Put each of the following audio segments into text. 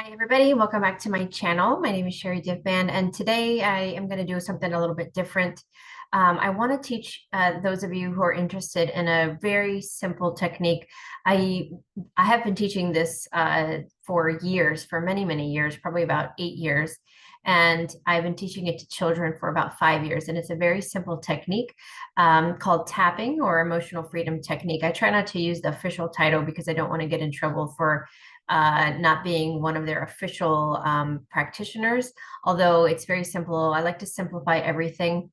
Hi, everybody. Welcome back to my channel. My name is Sherri Divband, and today I am going to do something a little bit different. I want to teach those of you who are interested in a very simple technique. I I have been teaching this for years, for many, many years, probably about 8 years. And I've been teaching it to children for about 5 years. And it's a very simple technique called tapping or emotional freedom technique. I try not to use the official title because I don't want to get in trouble for not being one of their official practitioners, although it's very simple. I like to simplify everything.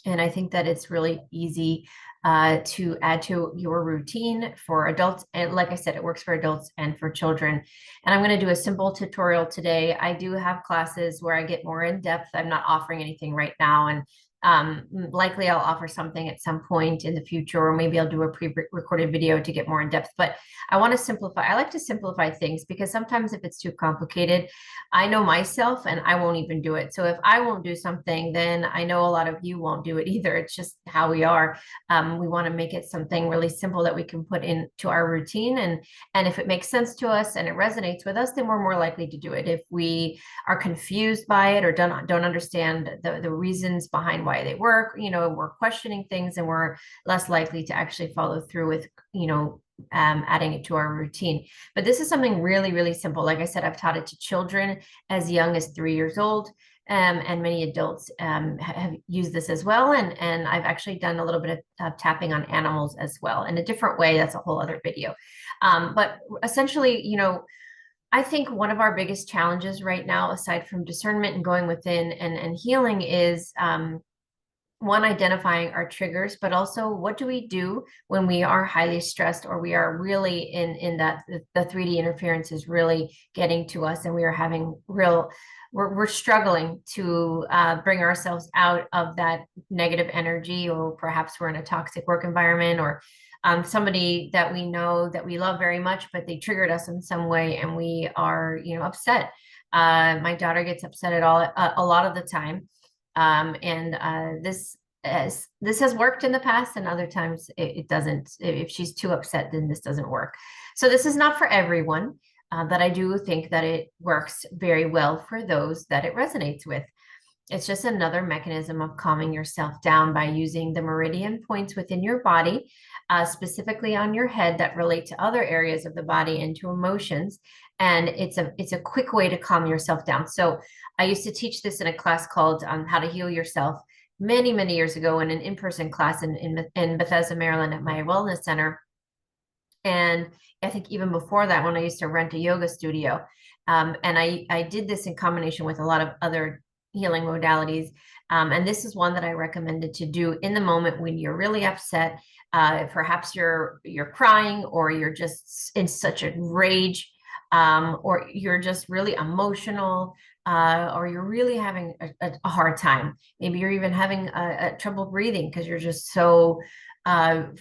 And I think that it's really easy to add to your routine for adults. And like I said, it works for adults and for children. And I'm going to do a simple tutorial today. I do have classes where I get more in depth. I'm not offering anything right now. And likely I'll offer something at some point in the future, or maybe I'll do a pre-recorded video to get more in depth. But I want to simplify. I like to simplify things because sometimes if it's too complicated, I know myself and I won't even do it. So if I won't do something, then I know a lot of you won't do it either. It's just how we are. We want to make it something really simple that we can put into our routine. And if it makes sense to us and it resonates with us, then we're more likely to do it. If we are confused by it or don't understand the reasons behind why they work, we're questioning things and we're less likely to actually follow through with, adding it to our routine. But this is something really, really simple. Like I said, I've taught it to children as young as 3 years old. And many adults have used this as well. And I've actually done a little bit of tapping on animals as well in a different way. That's a whole other video. But essentially, I think one of our biggest challenges right now, aside from discernment and going within and healing, is one, identifying our triggers, but also what do we do when we are highly stressed or we are really in that the 3D interference is really getting to us and we are having we're struggling to bring ourselves out of that negative energy, or perhaps we're in a toxic work environment, or somebody that we know that we love very much, but they triggered us in some way and we are, upset. My daughter gets upset at a lot of the time. This has worked in the past, and other times it doesn't. If she's too upset, then this doesn't work. So this is not for everyone, but I do think that it works very well for those that it resonates with. It's just another mechanism of calming yourself down by using the meridian points within your body, specifically on your head, that relate to other areas of the body and to emotions. And it's a quick way to calm yourself down. So I used to teach this in a class called How to Heal Yourself many, many years ago, in an in-person class in Bethesda, Maryland, at my wellness center. And I think even before that, when I used to rent a yoga studio, and I did this in combination with a lot of other healing modalities. And this is one that I recommended to do in the moment when you're really upset. Perhaps you're crying, or you're just in such a rage, or you're just really emotional, or you're really having a hard time. Maybe you're even having a trouble breathing because you're just so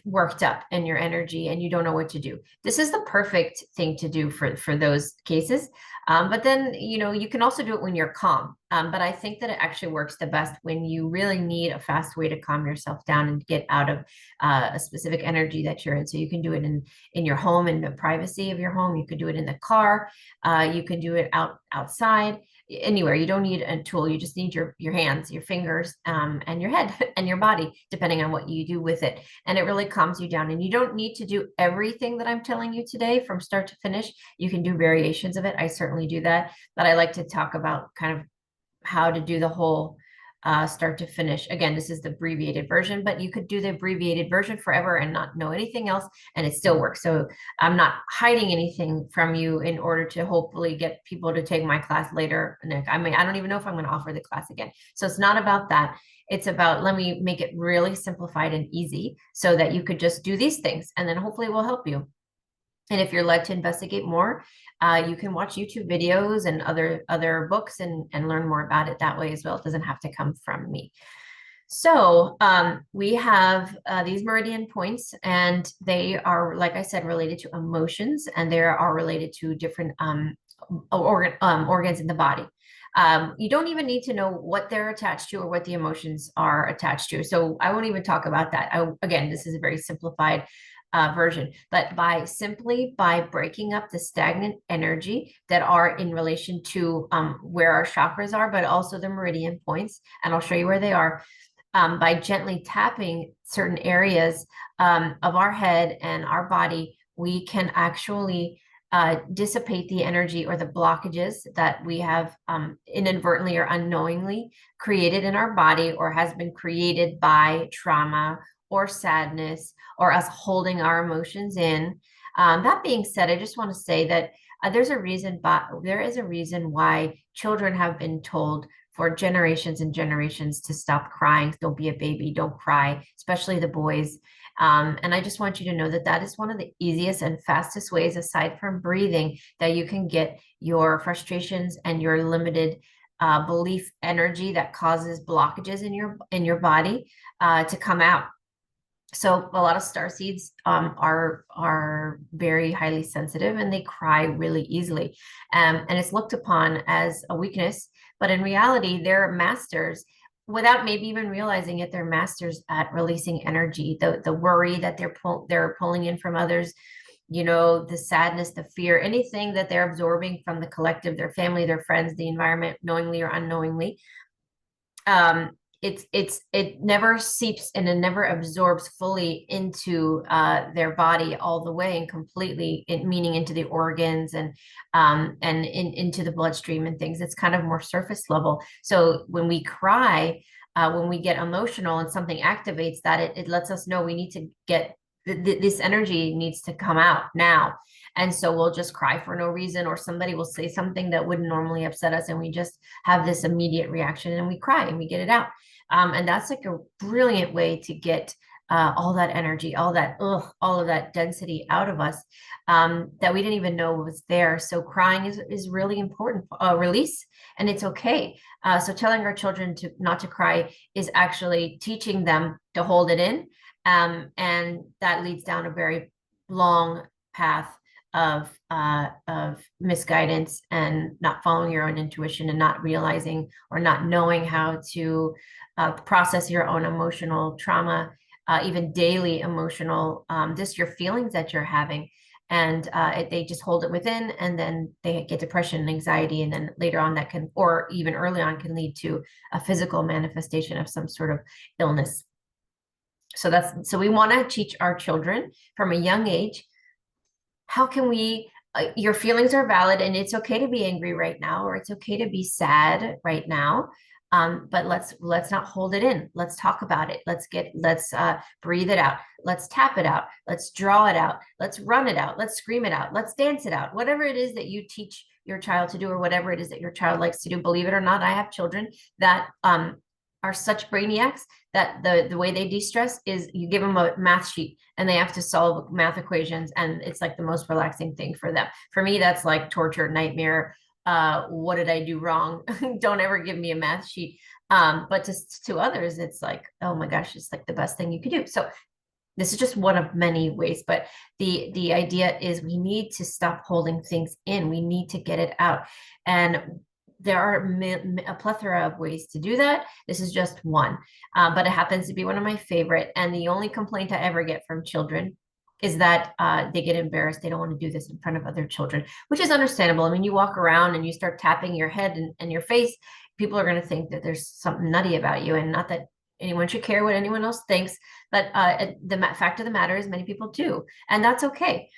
worked up in your energy and you don't know what to do. This is the perfect thing to do for those cases. But then, you can also do it when you're calm. But I think that it actually works the best when you really need a fast way to calm yourself down and get out of a specific energy that you're in. So you can do it in your home, in the privacy of your home. You could do it in the car. You can do it outside, anywhere. You don't need a tool. You just need your hands, your fingers, and your head and your body, depending on what you do with it. And it really calms you down. And you don't need to do everything that I'm telling you today from start to finish. You can do variations of it. I certainly do that. But I like to talk about kind of how to do the whole start to finish. Again, this is the abbreviated version, but you could do the abbreviated version forever and not know anything else, and it still works. So I'm not hiding anything from you in order to hopefully get people to take my class later. I mean, I don't even know if I'm going to offer the class again. So it's not about that. It's about, let me make it really simplified and easy so that you could just do these things, and then hopefully it will help you. And if you're led to investigate more, you can watch YouTube videos and other books and learn more about it that way as well. It doesn't have to come from me. So we have these meridian points, and they are, like I said, related to emotions, and they are related to different organs in the body. You don't even need to know what they're attached to or what the emotions are attached to. So I won't even talk about that. Again, this is a very simplified version, but by breaking up the stagnant energy that are in relation to where our chakras are, but also the meridian points, and I'll show you where they are. By gently tapping certain areas of our head and our body, we can actually dissipate the energy or the blockages that we have inadvertently or unknowingly created in our body, or has been created by trauma or sadness or us holding our emotions in. That being said, I just want to say that there is a reason why children have been told for generations and generations to stop crying. Don't be a baby, don't cry, especially the boys. And I just want you to know that that is one of the easiest and fastest ways, aside from breathing, that you can get your frustrations and your limited belief energy that causes blockages in your body to come out. So a lot of starseeds are very highly sensitive, and they cry really easily, and it's looked upon as a weakness. But in reality, they're masters, without maybe even realizing it. They're masters at releasing energy, the worry that they're pulling in from others, the sadness, the fear, anything that they're absorbing from the collective, their family, their friends, the environment, knowingly or unknowingly. It never seeps and it never absorbs fully into their body all the way and completely, meaning into the organs and into the bloodstream and things. It's kind of more surface level. So when we cry, when we get emotional and something activates that, it lets us know we need to get this energy needs to come out now. And so we'll just cry for no reason, or somebody will say something that wouldn't normally upset us, and we just have this immediate reaction and we cry and we get it out. And that's like a brilliant way to get all that energy, all of that density out of us that we didn't even know was there. So crying is really important, release, and it's okay. So telling our children not to cry is actually teaching them to hold it in. And that leads down a very long path of misguidance and not following your own intuition, and not realizing or not knowing how to process your own emotional trauma, even daily emotional, just your feelings that you're having. And they just hold it within, and then they get depression and anxiety. And then later on that can, or even early on, can lead to a physical manifestation of some sort of illness. So we want to teach our children from a young age, how can we, your feelings are valid, and it's okay to be angry right now, or it's okay to be sad right now. But let's not hold it in. Let's talk about it. Let's breathe it out. Let's tap it out. Let's draw it out. Let's run it out. Let's scream it out. Let's dance it out. Whatever it is that you teach your child to do, or whatever it is that your child likes to do. Believe it or not, I have children that are such brainiacs that the way they de-stress is you give them a math sheet and they have to solve math equations, and it's like the most relaxing thing for them. For me, that's like torture, nightmare. What did I do wrong? Don't ever give me a math sheet. But to others, it's like, oh my gosh, it's like the best thing you could do. So this is just one of many ways, but the idea is we need to stop holding things in. We need to get it out. And there are a plethora of ways to do that. This is just one, but it happens to be one of my favorite. And the only complaint I ever get from children is that they get embarrassed. They don't want to do this in front of other children, which is understandable. I mean, you walk around and you start tapping your head and your face, people are going to think that there's something nutty about you, and not that anyone should care what anyone else thinks. But the fact of the matter is many people do, and that's okay.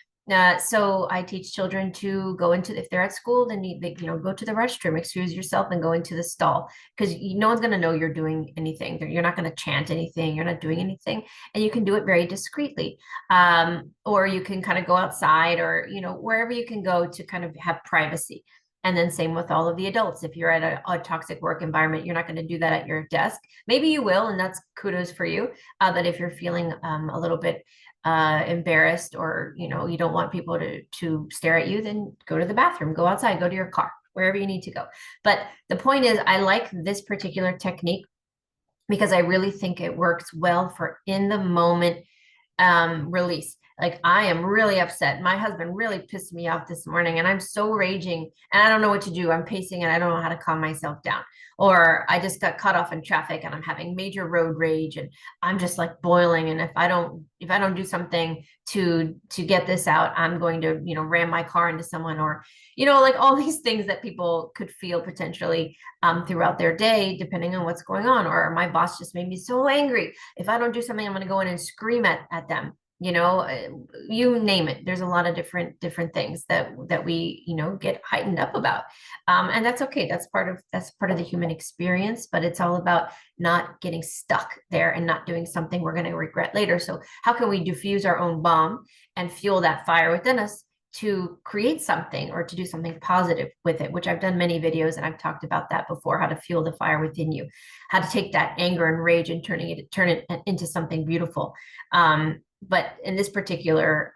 So I teach children to go into, if they're at school, then they go to the restroom, excuse yourself, and go into the stall, because no one's going to know you're doing anything. You're not going to chant anything. You're not doing anything, and you can do it very discreetly. Or you can kind of go outside, or wherever you can go to kind of have privacy. And then same with all of the adults. If you're at a toxic work environment, you're not going to do that at your desk. Maybe you will, and that's kudos for you. But if you're feeling a little bit embarrassed, or you don't want people to stare at you, then go to the bathroom, go outside, go to your car, wherever you need to go. But the point is, I like this particular technique because I really think it works well for in the moment release. Like, I am really upset. My husband really pissed me off this morning and I'm so raging and I don't know what to do. I'm pacing and I don't know how to calm myself down. Or I just got cut off in traffic and I'm having major road rage and I'm just like boiling. And if I don't do something to get this out, I'm going to, ram my car into someone, or, like all these things that people could feel potentially throughout their day, depending on what's going on. Or my boss just made me so angry. If I don't do something, I'm going to go in and scream at them. You name it. There's a lot of different things that we, get heightened up about. And that's okay. That's part of the human experience, but it's all about not getting stuck there and not doing something we're going to regret later. So how can we diffuse our own bomb and fuel that fire within us to create something or to do something positive with it, which I've done many videos and I've talked about that before, how to fuel the fire within you, how to take that anger and rage and turn it into something beautiful. But in this particular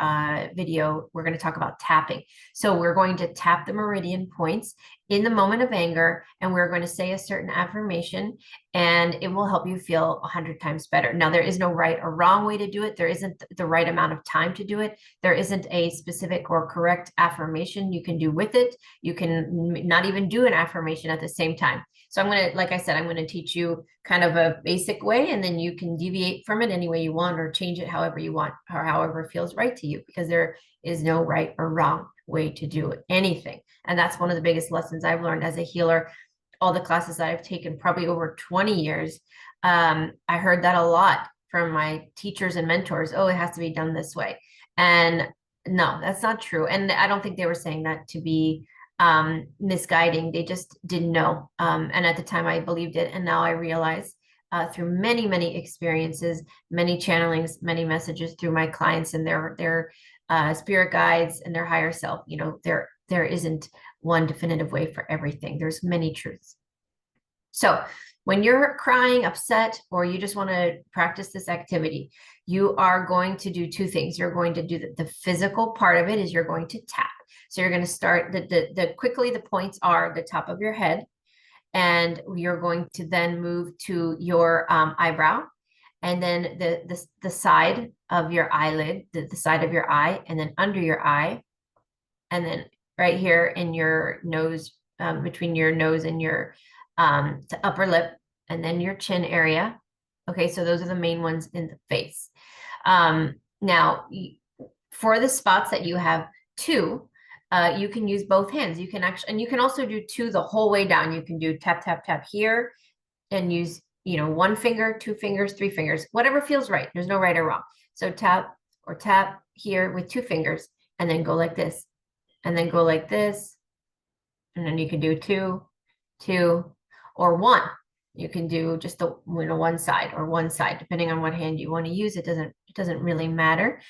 video, we're going to talk about tapping. So we're going to tap the meridian points in the moment of anger, and we're going to say a certain affirmation, and it will help you feel 100 times better. Now, there is no right or wrong way to do it. There isn't the right amount of time to do it. There isn't a specific or correct affirmation you can do with it. You can not even do an affirmation at the same time. So like I said, I'm going to teach you kind of a basic way, and then you can deviate from it any way you want or change it however you want or however it feels right to you, because there is no right or wrong way to do anything. And that's one of the biggest lessons I've learned as a healer. All the classes that I've taken, probably over 20 years, I heard that a lot from my teachers and mentors. Oh, it has to be done this way. And no, that's not true. And I don't think they were saying that to be misguiding. They just didn't know. And at the time I believed it. And now I realize through many, many experiences, many channelings, many messages through my clients and their spirit guides and their higher self, there isn't one definitive way for everything. There's many truths. So when you're crying, upset, or you just want to practice this activity, you are going to do two things. You're going to do the physical part of it is you're going to tap. So you're going to start quickly the points are the top of your head, and you're going to then move to your eyebrow, and then the side of your eyelid, the side of your eye, and then under your eye, and then right here in your nose, between your nose and your the upper lip, and then your chin area. Okay, so those are the main ones in the face. Now, for the spots that you have two, you can use both hands. You can actually, and you can also do two the whole way down. You can do tap, tap, tap here and use, one finger, two fingers, three fingers, whatever feels right. There's no right or wrong. So tap or tap here with two fingers, and then go like this, and then go like this. And then you can do two, or one. You can do just the one side, depending on what hand you want to use. It doesn't really matter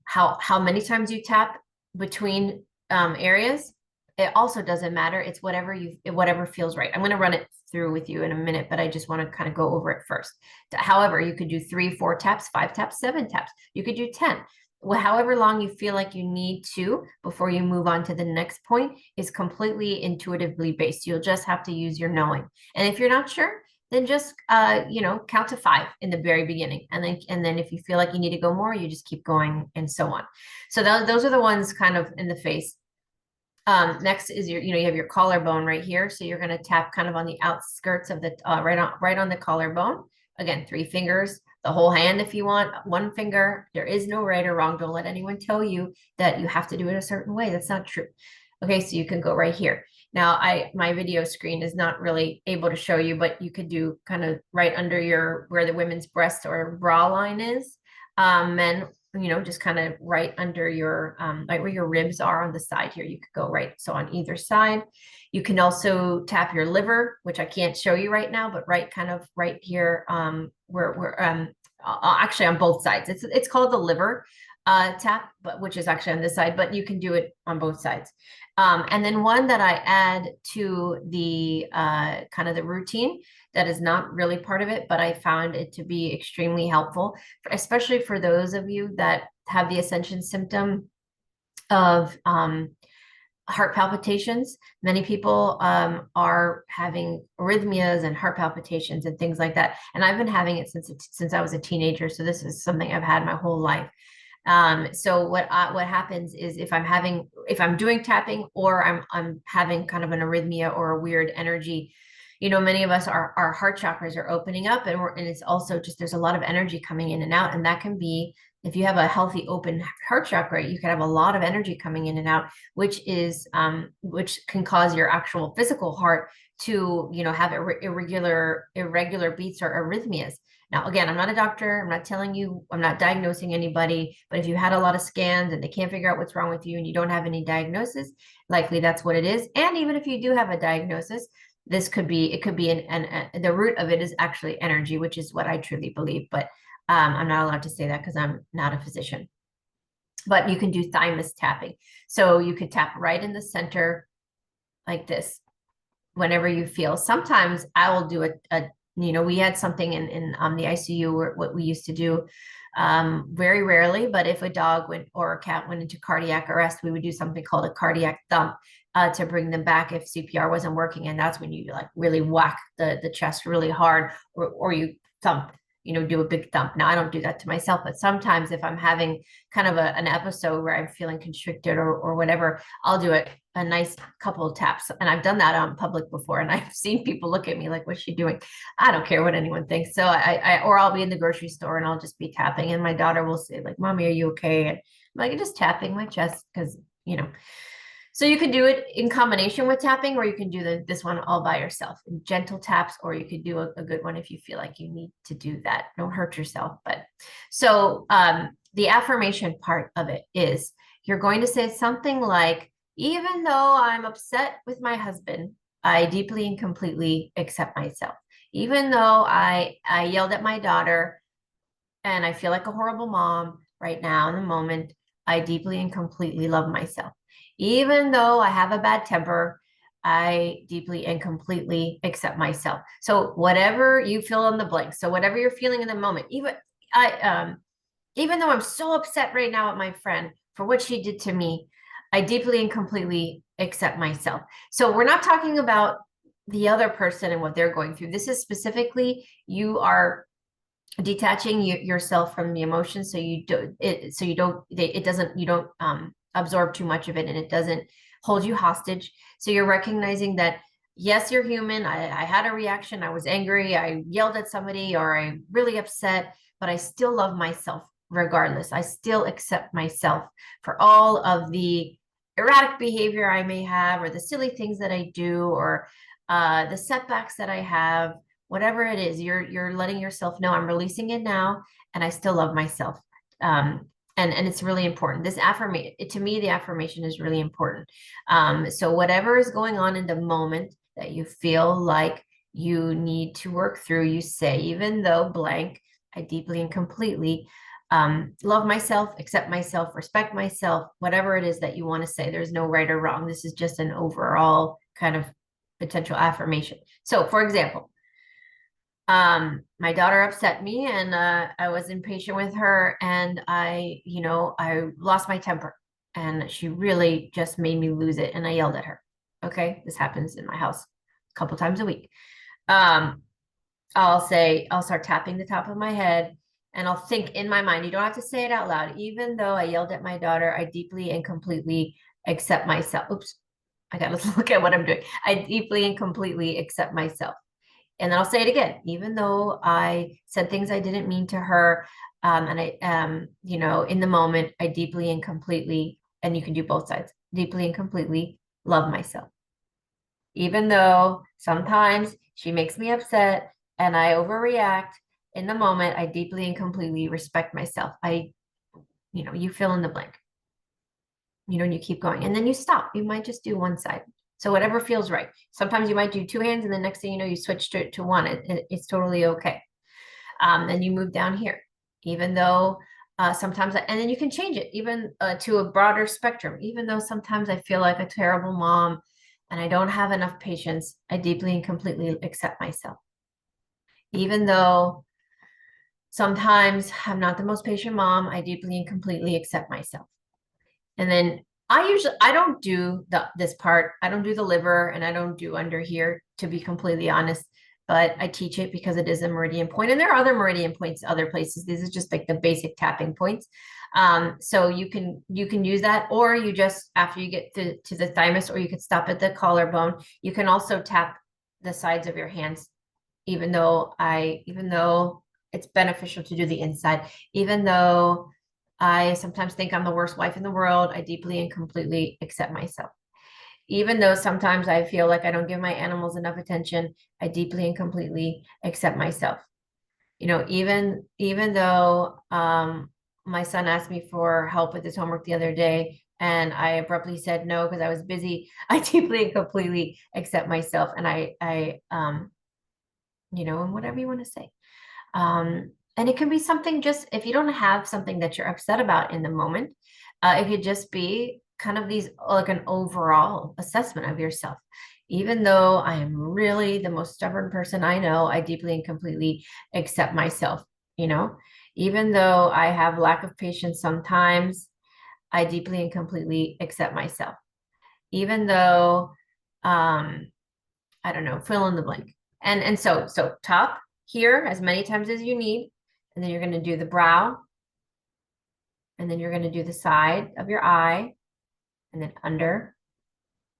how many times you tap between areas. It also doesn't matter. It's whatever feels right. I'm going to run it through with you in a minute, but I just want to kind of go over it first. However, you could do 3, 4 taps, 5 taps, 7 taps. You could do 10. Well, however long you feel like you need to before you move on to the next point is completely intuitively based. You'll just have to use your knowing. And if you're not sure, then just count to 5 in the very beginning, and then if you feel like you need to go more, you just keep going, and so on. So those are the ones kind of in the face. Next is you have your collarbone right here, so you're going to tap kind of on the outskirts of the right on the collarbone. Again, 3 fingers, the whole hand if you want, 1 finger. There is no right or wrong. Don't let anyone tell you that you have to do it a certain way. That's not true. Okay, so you can go right here. Now, my video screen is not really able to show you, but you could do kind of right under where the women's breast or bra line is. Men, just kind of right under your, right where your ribs are on the side here. You could go right, so on either side. You can also tap your liver, which I can't show you right now, but kind of right here, actually on both sides. It's called the liver tap, which is actually on this side, but you can do it on both sides. And then one that I add to the kind of the routine that is not really part of it, but I found it to be extremely helpful, especially for those of you that have the Ascension symptom of heart palpitations. Many people are having arrhythmias and heart palpitations and things like that. And I've been having it since I was a teenager. So this is something I've had my whole life. So what happens is if I'm doing tapping, or I'm having kind of an arrhythmia or a weird energy, many of us, our heart chakras are opening up, and it's also just, there's a lot of energy coming in and out. And that can be, if you have a healthy open heart chakra, you can have a lot of energy coming in and out, which can cause your actual physical heart to, have irregular beats or arrhythmias. Now, again, I'm not a doctor. I'm not telling you, I'm not diagnosing anybody, but if you had a lot of scans and they can't figure out what's wrong with you and you don't have any diagnosis, likely that's what it is. And even if you do have a diagnosis, it could be the root of it is actually energy, which is what I truly believe. But I'm not allowed to say that because I'm not a physician. But you can do thymus tapping. So you could tap right in the center like this whenever you feel. Sometimes I will do we had something in the ICU where what we used to do, very rarely, but if a dog went or a cat went into cardiac arrest, we would do something called a cardiac thump to bring them back if CPR wasn't working. And that's when you like really whack the chest really hard, or you thump, do a big thump. Now, I don't do that to myself, but sometimes if I'm having kind of an episode where I'm feeling constricted or whatever, I'll do a nice couple of taps. And I've done that on public before. And I've seen people look at me like, what's she doing? I don't care what anyone thinks. So or I'll be in the grocery store and I'll just be tapping. And my daughter will say like, Mommy, are you okay? And I'm like, I'm just tapping my chest because, so you could do it in combination with tapping, or you can do this one all by yourself, gentle taps, or you could do a good one if you feel like you need to do that. Don't hurt yourself. But so the affirmation part of it is you're going to say something like, even though I'm upset with my husband, I deeply and completely accept myself. Even though I yelled at my daughter and I feel like a horrible mom right now in the moment, I deeply and completely love myself. Even though I have a bad temper, I deeply and completely accept myself. So whatever you fill in the blank. So whatever you're feeling in the moment, even though I'm so upset right now at my friend for what she did to me, I deeply and completely accept myself. So we're not talking about the other person and what they're going through. This is specifically, you are detaching yourself from the emotions, so you don't absorb too much of it, and it doesn't hold you hostage. So you're recognizing that, yes, you're human. I had a reaction. I was angry. I yelled at somebody, or I'm really upset, but I still love myself regardless. I still accept myself for all of the erratic behavior I may have, or the silly things that I do, or the setbacks that I have. Whatever it is, you're letting yourself know, I'm releasing it now, and I still love myself. And it's really important. To me, the affirmation is really important. So whatever is going on in the moment that you feel like you need to work through, you say, even though blank, I deeply and completely love myself, accept myself, respect myself, whatever it is that you want to say. There's no right or wrong. This is just an overall kind of potential affirmation. So for example, my daughter upset me, and I was impatient with her, and I lost my temper, and she really just made me lose it, and I yelled at her. Okay, this happens in my house a couple times a week. I'll start tapping the top of my head, and I'll think in my mind, you don't have to say it out loud, even though I yelled at my daughter, I deeply and completely accept myself. Oops, I gotta look at what I'm doing. I deeply and completely accept myself. And then I'll say it again, even though I said things I didn't mean to her, and I, in the moment, I deeply and completely, and you can do both sides, deeply and completely love myself. Even though sometimes she makes me upset and I overreact, in the moment, I deeply and completely respect myself. You fill in the blank, and you keep going, and then you stop. You might just do one side. So whatever feels right. Sometimes you might do two hands, and the next thing you know, you switch to one. It's totally okay. Then you move down here, even though sometimes, and then you can change it even to a broader spectrum. Even though sometimes I feel like a terrible mom and I don't have enough patience, I deeply and completely accept myself. Even though sometimes I'm not the most patient mom, I deeply and completely accept myself. And then I don't do this part. I don't do the liver, and I don't do under here, to be completely honest, but I teach it because it is a meridian point. And there are other meridian points other places. These are just like the basic tapping points. So you can use that, or you just, after you get to the thymus, or you could stop at the collarbone. You can also tap the sides of your hands, even though it's beneficial to do the inside, even though I sometimes think I'm the worst wife in the world, I deeply and completely accept myself. Even though sometimes I feel like I don't give my animals enough attention, I deeply and completely accept myself. Even though my son asked me for help with his homework the other day, and I abruptly said no because I was busy, I deeply and completely accept myself, and and whatever you want to say. And it can be something, just if you don't have something that you're upset about in the moment, it could just be kind of these, like an overall assessment of yourself. Even though I am really the most stubborn person I know, I deeply and completely accept myself, you know, even though I have lack of patience sometimes, I deeply and completely accept myself. Even though, I don't know, fill in the blank. And so top here as many times as you need, and then you're going to do the brow, and then you're going to do the side of your eye, and then under.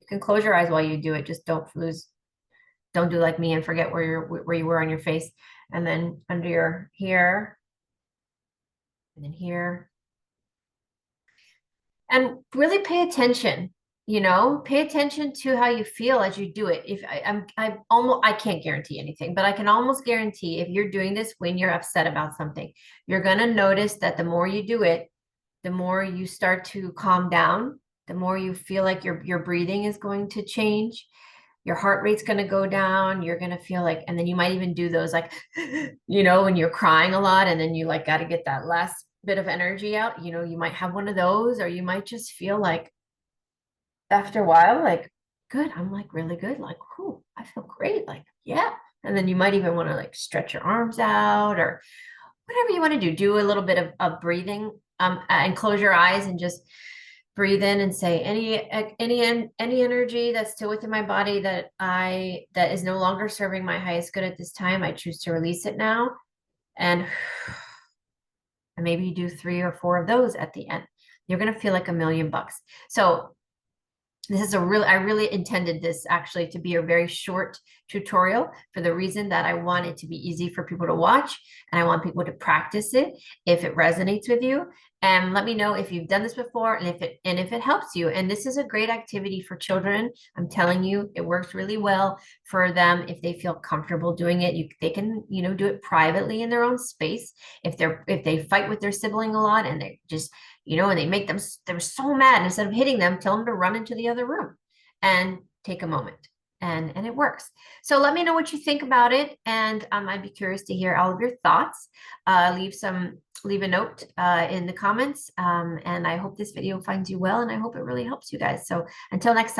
You can close your eyes while you do it. Just don't do like me and forget where you were on your face. And then under your here, and then here. And really pay attention, pay attention to how you feel as you do it. If I can't guarantee anything, but I can almost guarantee if you're doing this when you're upset about something, you're going to notice that the more you do it, the more you start to calm down, the more you feel like your breathing is going to change. Your heart rate's going to go down. You're going to feel like, and then you might even do those, like, when you're crying a lot and then you like got to get that last bit of energy out, you might have one of those, or you might just feel like after a while, like, good, I'm like really good. Like, whoo, I feel great. Like, yeah. And then you might even want to like stretch your arms out, or whatever you want to do. Do a little bit of breathing, and close your eyes and just breathe in and say, any energy that's still within my body that is no longer serving my highest good at this time, I choose to release it now. And maybe you do 3 or 4 of those at the end. You're going to feel like $1,000,000. So this is I really intended this actually to be a very short tutorial, for the reason that I want it to be easy for people to watch, and I want people to practice it if it resonates with you. And let me know if you've done this before, and if it helps you. And this is a great activity for children. I'm telling you, it works really well for them if they feel comfortable doing it. They can, do it privately in their own space. If they fight with their sibling a lot and they just, and they make them, they're so mad, and instead of hitting them, tell them to run into the other room and take a moment. And it works. So let me know what you think about it. And I'd be curious to hear all of your thoughts. Leave a note in the comments. And I hope this video finds you well, and I hope it really helps you guys. So until next time.